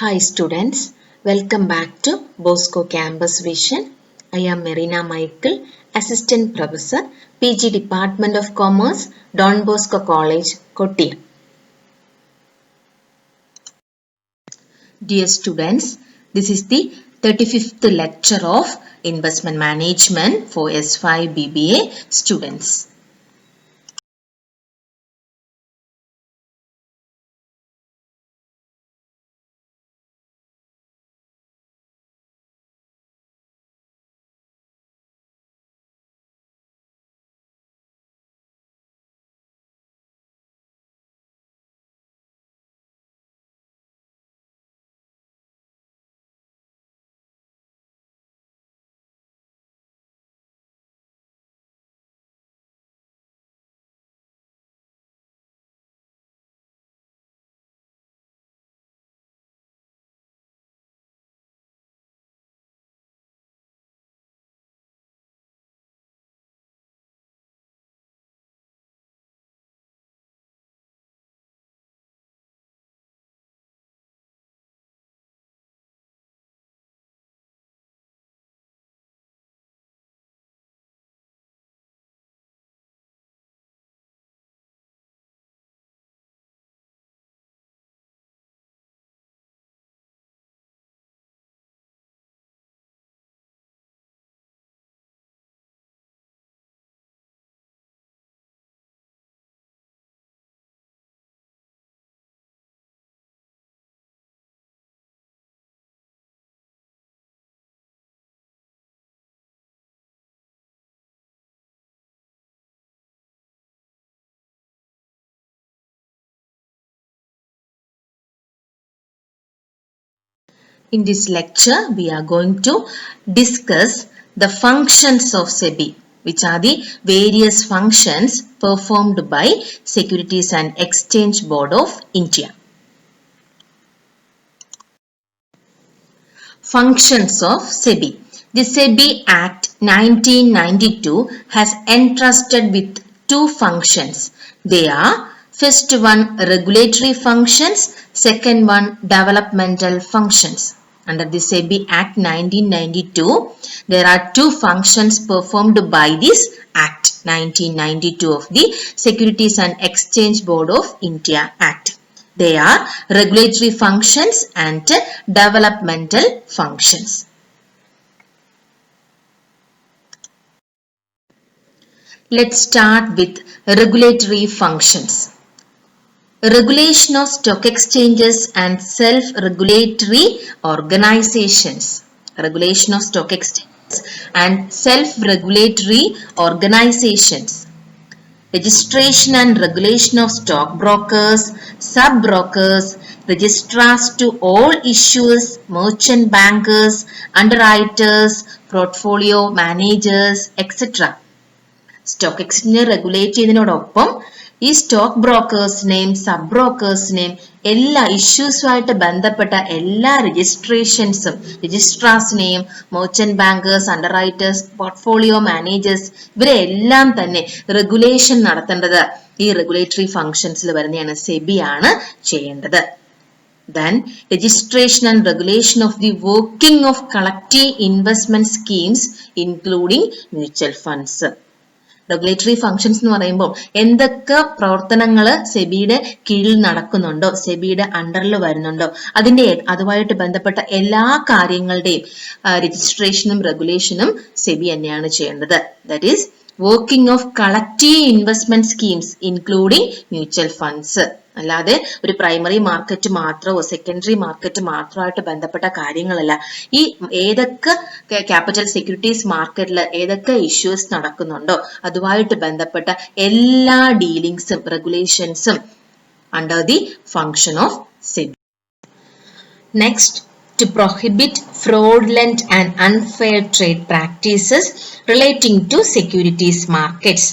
Hi students, welcome back to Bosco Campus Vision. I am Marina Michael, Assistant Professor, PG Department of Commerce, Don Bosco College, Kottayam. Dear students, this is the 35th lecture of Investment Management for S5 BBA students. In this lecture, we are going to discuss the functions of SEBI, which are the various functions performed by Securities and Exchange Board of India. Functions of SEBI. The SEBI Act 1992 has entrusted with two functions. They are first one regulatory functions, second one developmental functions. Under the SEBI Act 1992, there are two functions performed by this Act 1992 of the Securities and Exchange Board of India Act. They are regulatory functions and developmental functions. Let's start with regulatory functions. Regulation of stock exchanges and self-regulatory organizations. Regulation of stock exchanges and self-regulatory organizations. Registration and regulation of stockbrokers, sub-brokers, registrars to all issuers, merchant bankers, underwriters, portfolio managers, etc. Stock exchange regulate ചെയ്തതിനോടൊപ്പം ഈ stock ബ്രോക്കേഴ്സിനെയും sub ബ്രോക്കേഴ്സിനെയും എല്ലാ ഇഷ്യൂസുമായിട്ട് ബന്ധപ്പെട്ട എല്ലാ രജിസ്ട്രാസിനെയും merchant bankers, underwriters, portfolio managers ഇവരെ എല്ലാം തന്നെ regulation നടത്തേണ്ടത് ഈ റെഗുലേറ്ററി ഫംഗ്ഷൻസിൽ വരുന്നതാണ് സെബി ആണ് ചെയ്യേണ്ടത്. Then registration and regulation of the working of collective investment schemes including mutual funds. Regulatory functions എന്ന് പറയുമ്പോൾ എന്തൊക്കെ പ്രവർത്തനങ്ങൾ സെബിയുടെ കീഴിൽ നടക്കുന്നുണ്ടോ, സെബിയുടെ അണ്ടറിൽ വരുന്നുണ്ടോ, അതുമായിട്ട് ബന്ധപ്പെട്ട എല്ലാ കാര്യങ്ങളുടെയും രജിസ്ട്രേഷനും റെഗുലേഷനും സെബി തന്നെയാണ് ചെയ്യേണ്ടത്. That is working of collective investment schemes including mutual funds. അല്ലാതെ ഒരു പ്രൈമറി മാർക്കറ്റ് മാത്രമോ സെക്കൻഡറി മാർക്കറ്റ് മാത്രമായിട്ട് ബന്ധപ്പെട്ട കാര്യങ്ങളല്ല. ഈ ഏതൊക്കെ ക്യാപിറ്റൽ സെക്യൂരിറ്റീസ് മാർക്കറ്റിൽ ഏതൊക്കെ ഇഷ്യൂസ് നടക്കുന്നുണ്ടോ അതുമായിട്ട് ബന്ധപ്പെട്ട എല്ലാ ഡീലിംഗ്സും റെഗുലേഷൻസും under the function of SEBI. Next, to prohibit fraudulent and unfair trade practices relating to securities markets.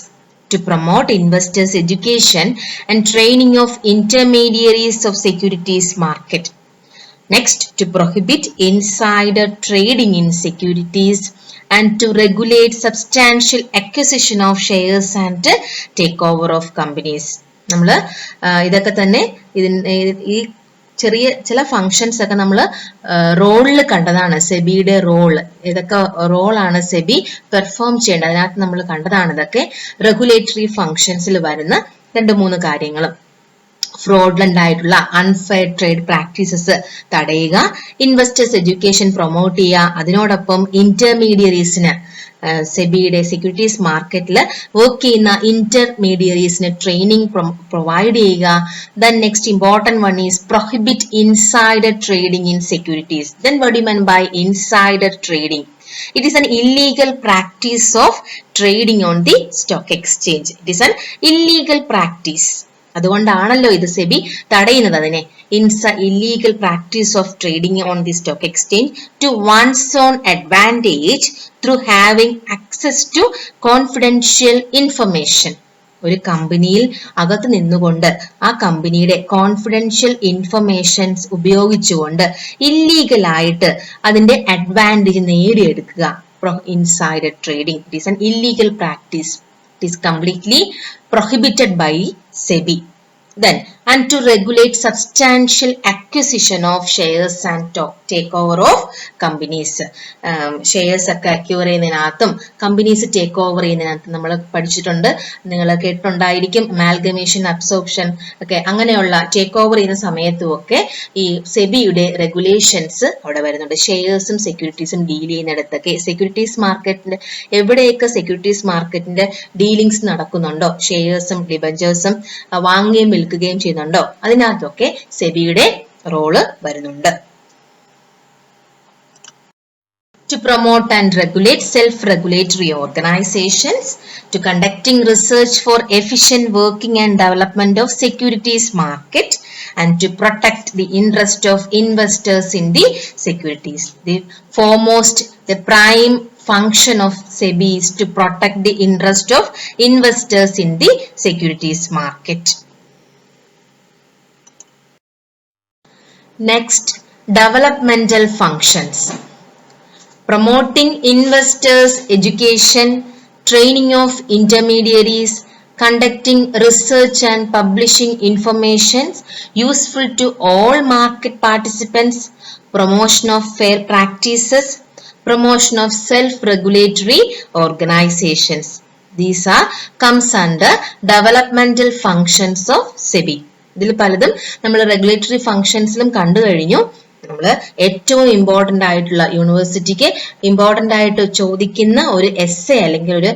To promote investors' education and training of intermediaries of securities market. Next, to prohibit insider trading in securities and to regulate substantial acquisition of shares and takeover of companies. നമ്മൾ ഇതൊക്കെ തന്നെ ഈ ചെറിയ ചില functions ഒക്കെ നമ്മൾ റോളിൽ കണ്ടതാണ്. സെബിയുടെ റോള് ഏതൊക്കെ റോളാണ് സെബി പെർഫോം ചെയ്യേണ്ടത് അതിനകത്ത് നമ്മൾ കണ്ടതാണ്. ഇതൊക്കെ റെഗുലേറ്ററി ഫങ്ഷൻസിൽ വരുന്ന 2-3 കാര്യങ്ങളും. ഫ്രോഡ്ലന്റ് ആയിട്ടുള്ള അൺഫെയർ ട്രേഡ് പ്രാക്ടീസസ് തടയുക, ഇൻവെസ്റ്റേഴ്സ് എഡ്യൂക്കേഷൻ പ്രൊമോട്ട് ചെയ്യുക, അതിനോടൊപ്പം ഇന്റർമീഡിയറീസിന് സെബിയുടെ സെക്യൂരിറ്റീസ് മാർക്കറ്റിൽ വർക്ക് ചെയ്യുന്ന ഇന്റർമീഡിയറീസിന് ട്രെയിനിങ് പ്രൊവൈഡ് ചെയ്യുക. Then next important one is prohibit insider trading in securities. Then what do you mean by insider trading? It is an illegal practice of trading on the stock exchange. It is an illegal practice. അതുകൊണ്ടാണല്ലോ ഇത് സെബി തടയുന്നത് അതിനെ. Illegal practice of trading on the stock exchange to one's own advantage through having access to confidential information. ഒരു കമ്പനിയിൽ അകത്ത് നിന്നുകൊണ്ട് ആ കമ്പനിയുടെ കോൺഫിഡൻഷ്യൽ ഇൻഫർമേഷൻസ് ഉപയോഗിച്ചുകൊണ്ട് ഇല്ലീഗലായിട്ട് അതിന്റെ അഡ്വാൻറ്റേജ് നേടിയെടുക്കുക. Insider trading it is an illegal practice. It is completely prohibited by SEBI. Then, and to regulate substantial acquisition of shares and takeover of companies. Shares ഒക്കെ അക്യൂർ ചെയ്യുന്നതിനകത്തും കമ്പനീസ് ടേക്ക് ഓവർ ചെയ്യുന്നതിനകത്തും നമ്മൾ പഠിച്ചിട്ടുണ്ട്. നിങ്ങൾ കേട്ടിട്ടുണ്ടായിരിക്കും. Amalgamation, absorption ഒക്കെ അങ്ങനെയുള്ള take over ചെയ്യുന്ന സമയത്തും ഒക്കെ ഈ സെബിയുടെ റെഗുലേഷൻസ് അവിടെ വരുന്നുണ്ട്. ഷെയർസും സെക്യൂരിറ്റീസും ഡീൽ ചെയ്യുന്നിടത്തൊക്കെ സെക്യൂരിറ്റീസ് മാർക്കറ്റിന്റെ എവിടെയൊക്കെ സെക്യൂരിറ്റീസ് മാർക്കറ്റിന്റെ ഡീലിങ്സ് നടക്കുന്നുണ്ടോ, ഷെയർസും ഡിബഞ്ചേഴ്സും വാങ്ങുകയും വിൽക്കുകയും ചെയ്യുന്നുണ്ടോ, അതിനകത്തൊക്കെ സെബിയുടെ റോള് വരുന്നുണ്ട്. To promote and regulate self-regulatory organizations, to conducting research for efficient working and development of securities market, and to protect the interest of investors in the securities. The foremost, the prime function of SEBI is to protect the interest of investors in the securities market. Next, developmental functions. Promoting investors' education, training of intermediaries, conducting research and publishing information useful to all market participants, promotion of fair practices, promotion of self-regulatory organizations. These comes under developmental functions of SEBI. ഇതിൽ പലതും നമ്മൾ regulatory ഫങ്ഷൻസിലും കണ്ടു കഴിഞ്ഞു. നമ്മൾ ഏറ്റവും important ആയിട്ടുള്ള യൂണിവേഴ്സിറ്റിക്ക് important ആയിട്ട് ചോദിക്കുന്ന ഒരു എസ്സേ അല്ലെങ്കിൽ ഒരു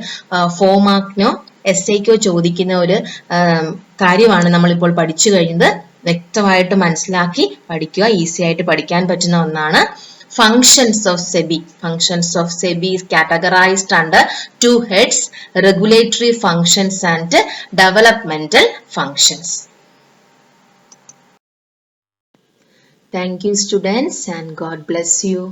4 മാർക്കിനോ എസ്സേക്കോ ചോദിക്കുന്ന ഒരു കാര്യമാണ് നമ്മളിപ്പോൾ പഠിച്ചു കഴിഞ്ഞത്. വ്യക്തമായിട്ട് മനസ്സിലാക്കി പഠിക്കുക. ഈസി ആയിട്ട് പഠിക്കാൻ പറ്റുന്ന ഒന്നാണ്. Functions of SEBI. Functions of SEBI is categorized under 2 heads: regulatory functions and developmental functions. Thank you, students, and God bless you.